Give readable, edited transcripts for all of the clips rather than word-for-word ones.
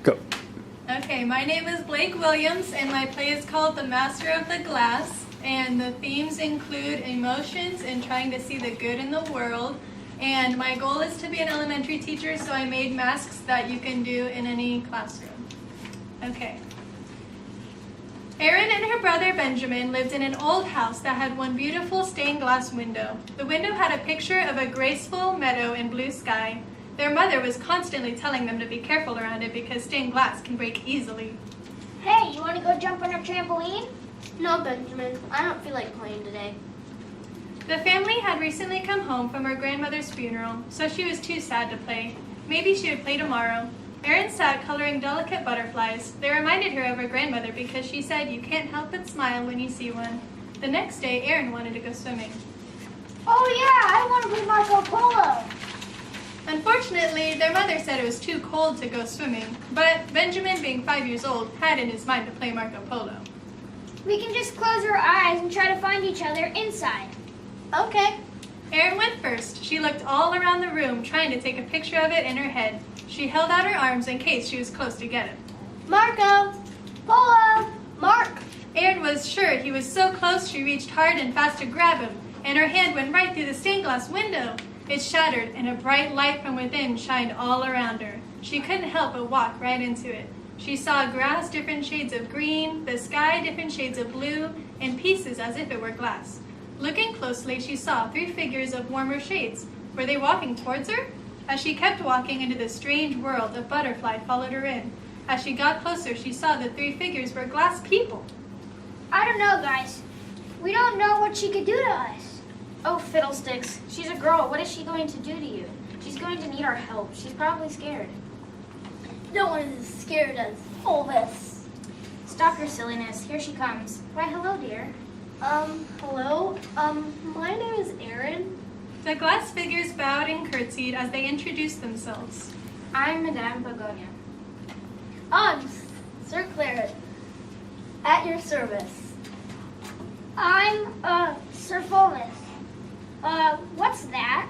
Go. Okay, my name is Blake Williams, and my play is called The Master of the Glass. And the themes include emotions and trying to see the good in the world. And my goal is to be an elementary teacher, so I made masks that you can do in any classroom. Okay. Erin and her brother Benjamin lived in an old house that had one beautiful stained glass window. The window had a picture of a graceful meadow and blue sky. Their mother was constantly telling them to be careful around it because stained glass can break easily. Hey, you want to go jump on a trampoline? No, Benjamin, I don't feel like playing today. The family had recently come home from her grandmother's funeral, so she was too sad to play. Maybe she would play tomorrow. Erin sat coloring delicate butterflies. They reminded her of her grandmother because she said you can't help but smile when you see one. The next day, Erin wanted to go swimming. Oh yeah, I want to play Marco Polo. Unfortunately, their mother said it was too cold to go swimming, but Benjamin, being 5 years old, had in his mind to play Marco Polo. We can just close our eyes and try to find each other inside. Okay. Erin went first. She looked all around the room, trying to take a picture of it in her head. She held out her arms in case she was close to get it. Marco! Polo! Mark! Erin was sure he was so close she reached hard and fast to grab him, and her hand went right through the stained glass window. It shattered, and a bright light from within shined all around her. She couldn't help but walk right into it. She saw grass different shades of green, the sky different shades of blue, and pieces as if it were glass. Looking closely, she saw 3 figures of warmer shades. Were they walking towards her? As she kept walking into this strange world, a butterfly followed her in. As she got closer, she saw the 3 figures were glass people. I don't know, guys. We don't know what she could do to us. Oh, fiddlesticks. She's a girl. What is she going to do to you? She's going to need our help. She's probably scared. No one is as scared as Fulvis. Stop your silliness. Here she comes. Why, hello, dear. Hello. My name is Erin. The glass figures bowed and curtsied as they introduced themselves. I'm Madame Begonia. I'm Sir Claret, at your service. I'm, Sir Fulvis. What's that?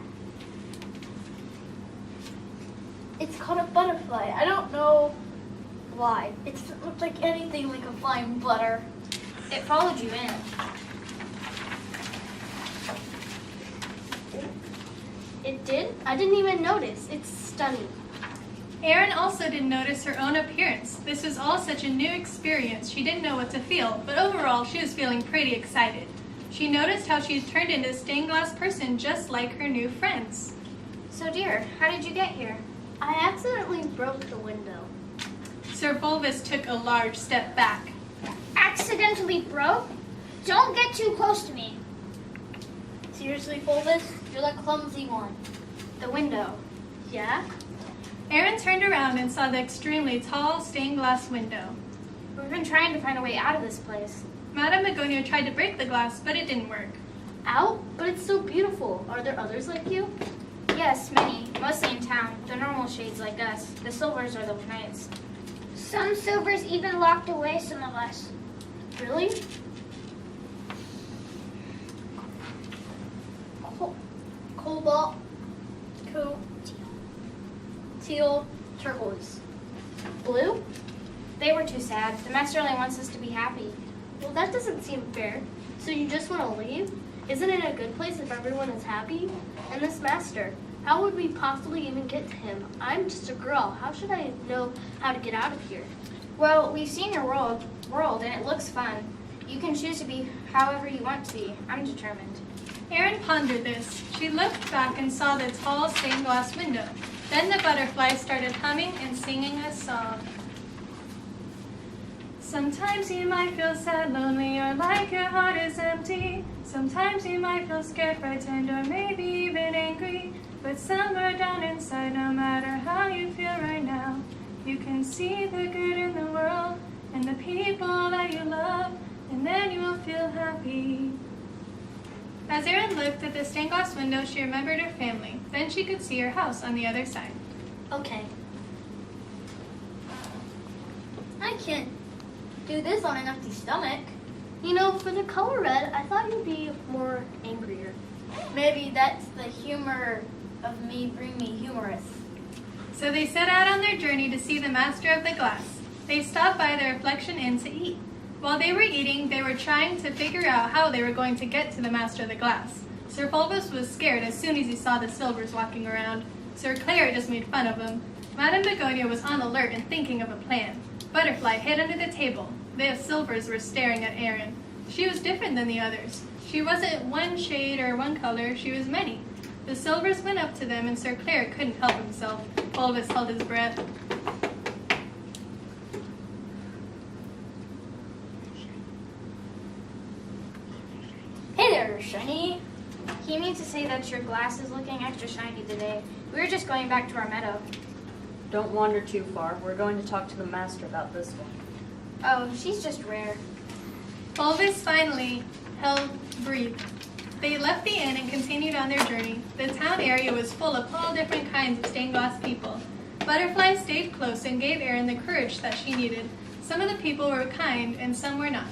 It's called a butterfly. I don't know why. It doesn't look like anything like a flying butter. It followed you in. It did? I didn't even notice. It's stunning. Erin also didn't notice her own appearance. This was all such a new experience. She didn't know what to feel, but overall she was feeling pretty excited. She noticed how she had turned into a stained glass person just like her new friends. So, dear, how did you get here? I accidentally broke the window. Sir Fulvis took a large step back. Accidentally broke? Don't get too close to me. Seriously, Fulvis? You're the clumsy one. The window. Yeah? Erin turned around and saw the extremely tall stained glass window. We've been trying to find a way out of this place. Madame Begonia tried to break the glass, but it didn't work. Ow? But it's so beautiful. Are there others like you? Yes, many. Mostly in town. The normal shades like us. The silvers are the knights. Some silvers even locked away some of us. Really? Cobalt, teal, turquoise, blue? They were too sad. The master only wants us to be happy. Well, that doesn't seem fair. So you just want to leave? Isn't it a good place if everyone is happy? And this master, how would we possibly even get to him? I'm just a girl. How should I know how to get out of here? Well, we've seen your world, and it looks fun. You can choose to be however you want to be. I'm determined. Erin pondered this. She looked back and saw the tall stained glass window. Then the butterfly started humming and singing a song. Sometimes you might feel sad, lonely, or like your heart is empty. Sometimes you might feel scared, frightened, or maybe even angry. But somewhere down inside, no matter how you feel right now, you can see the good in the world and the people that you love, and then you will feel happy. As Erin looked at the stained glass window, she remembered her family. Then she could see her house on the other side. Okay. I can't do this on an empty stomach. You know, for the color red, I thought you'd be more angrier. Maybe that's the humor of me being humorous. So they set out on their journey to see the master of the glass. They stopped by the Reflection Inn to eat. While they were eating, they were trying to figure out how they were going to get to the master of the glass. Sir Fulvus was scared as soon as he saw the Silvers walking around. Sir Claret just made fun of him. Madame Begonia was on alert and thinking of a plan. Butterfly hid under the table. The Silvers were staring at Aaron. She was different than the others. She wasn't one shade or one color, she was many. The Silvers went up to them and Sir Claret couldn't help himself. Fulvus held his breath. Hey there, Shiny. He means to say that your glass is looking extra shiny today. We were just going back to our meadow. Don't wander too far. We're going to talk to the master about this one. Oh, she's just rare. Fulvus finally breathed. They left the inn and continued on their journey. The town area was full of all different kinds of stained glass people. Butterfly stayed close and gave Erin the courage that she needed. Some of the people were kind and some were not.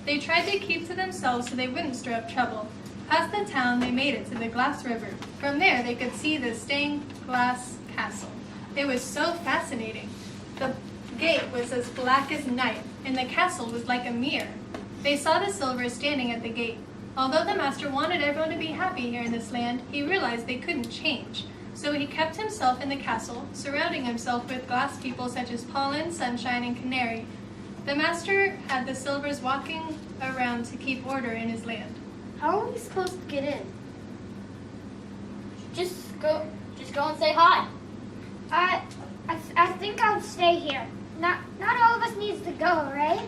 They tried to keep to themselves so they wouldn't stir up trouble. Past the town, they made it to the Glass River. From there, they could see the stained glass castle. It was so fascinating. The gate was as black as night, and the castle was like a mirror. They saw the Silvers standing at the gate. Although the master wanted everyone to be happy here in this land, he realized they couldn't change. So he kept himself in the castle, surrounding himself with glass people such as Pollen, Sunshine, and Canary. The master had the Silvers walking around to keep order in his land. How are we supposed to get in? Just go and say hi. I think I'll stay here. Not all of us needs to go, right?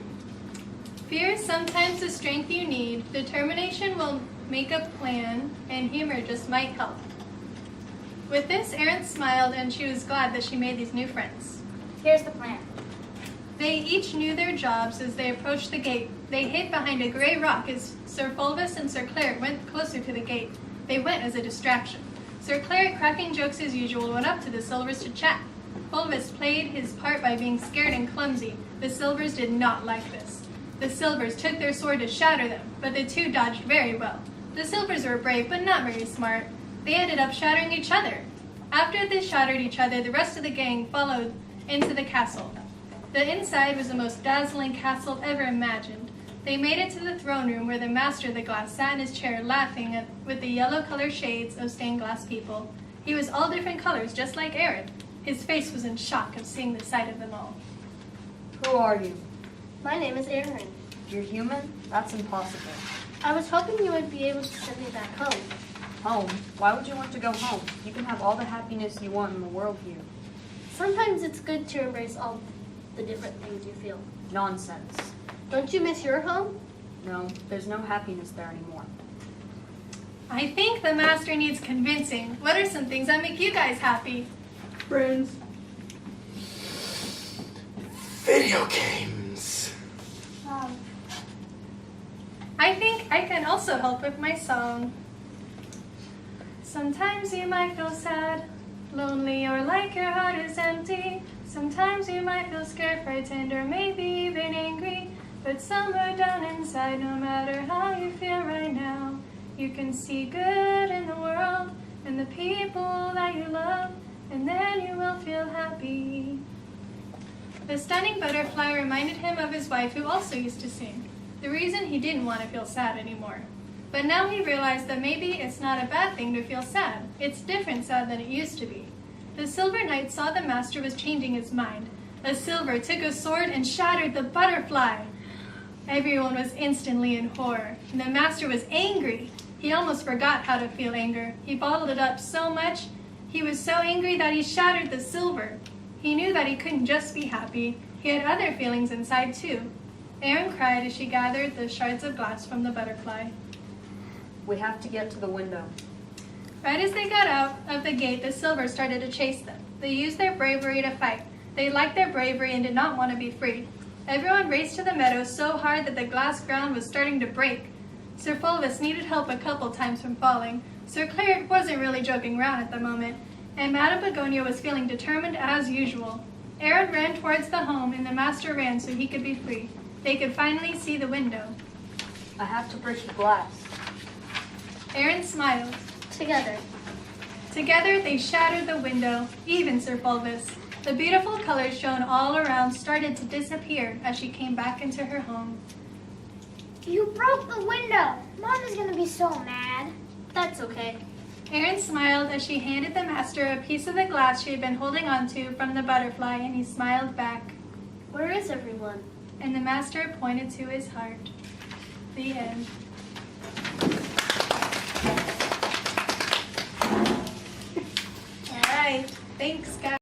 Fear is sometimes the strength you need. Determination will make a plan, and humor just might help. With this, Erin smiled, and she was glad that she made these new friends. Here's the plan. They each knew their jobs as they approached the gate. They hid behind a gray rock as Sir Fulvus and Sir Claret went closer to the gate. They went as a distraction. Sir Claret, cracking jokes as usual, went up to the Silvers to chat. Fulvus played his part by being scared and clumsy. The Silvers did not like this. The Silvers took their sword to shatter them, but the two dodged very well. The Silvers were brave, but not very smart. They ended up shattering each other. After they shattered each other, the rest of the gang followed into the castle. The inside was the most dazzling castle ever imagined. They made it to the throne room where the master of the glass sat in his chair laughing with the yellow-colored shades of stained glass people. He was all different colors, just like Aaron. His face was in shock of seeing the sight of them all. Who are you? My name is Aaron. You're human? That's impossible. I was hoping you would be able to send me back home. Home? Why would you want to go home? You can have all the happiness you want in the world here. Sometimes it's good to embrace all the different things you feel. Nonsense. Don't you miss your home? No, there's no happiness there anymore. I think the master needs convincing. What are some things that make you guys happy? Friends. Video games. I think I can also help with my song. Sometimes you might feel sad, lonely, or like your heart is empty. Sometimes you might feel scared, frightened, or maybe even angry. But somewhere down inside, no matter how you feel right now, you can see good in the world and the people that you love, and then you will feel happy. The stunning butterfly reminded him of his wife, who also used to sing. The reason he didn't want to feel sad anymore. But now he realized that maybe it's not a bad thing to feel sad. It's different sad than it used to be. The Silver Knight saw the master was changing his mind. A Silver took a sword and shattered the butterfly. Everyone was instantly in horror, and the master was angry. He almost forgot how to feel anger. He bottled it up so much. He was so angry that he shattered the silver. He knew that he couldn't just be happy. He had other feelings inside too. Erin cried as she gathered the shards of glass from the butterfly. We have to get to the window. Right as they got out of the gate, the Silvers started to chase them. They used their bravery to fight. They liked their bravery and did not want to be freed. Everyone raced to the meadow so hard that the glass ground was starting to break. Sir Fulvus needed help a couple times from falling. Sir Claret wasn't really joking around at the moment, and Madame Begonia was feeling determined as usual. Aaron ran towards the home, and the master ran so he could be free. They could finally see the window. I have to break the glass. Aaron smiled. Together. Together they shattered the window, even Sir Fulvus. The beautiful colors shown all around started to disappear as she came back into her home. You broke the window. Mom is gonna be so mad. That's okay. Erin smiled as she handed the master a piece of the glass she had been holding onto from the butterfly, and he smiled back. Where is everyone? And the master pointed to his heart. The end.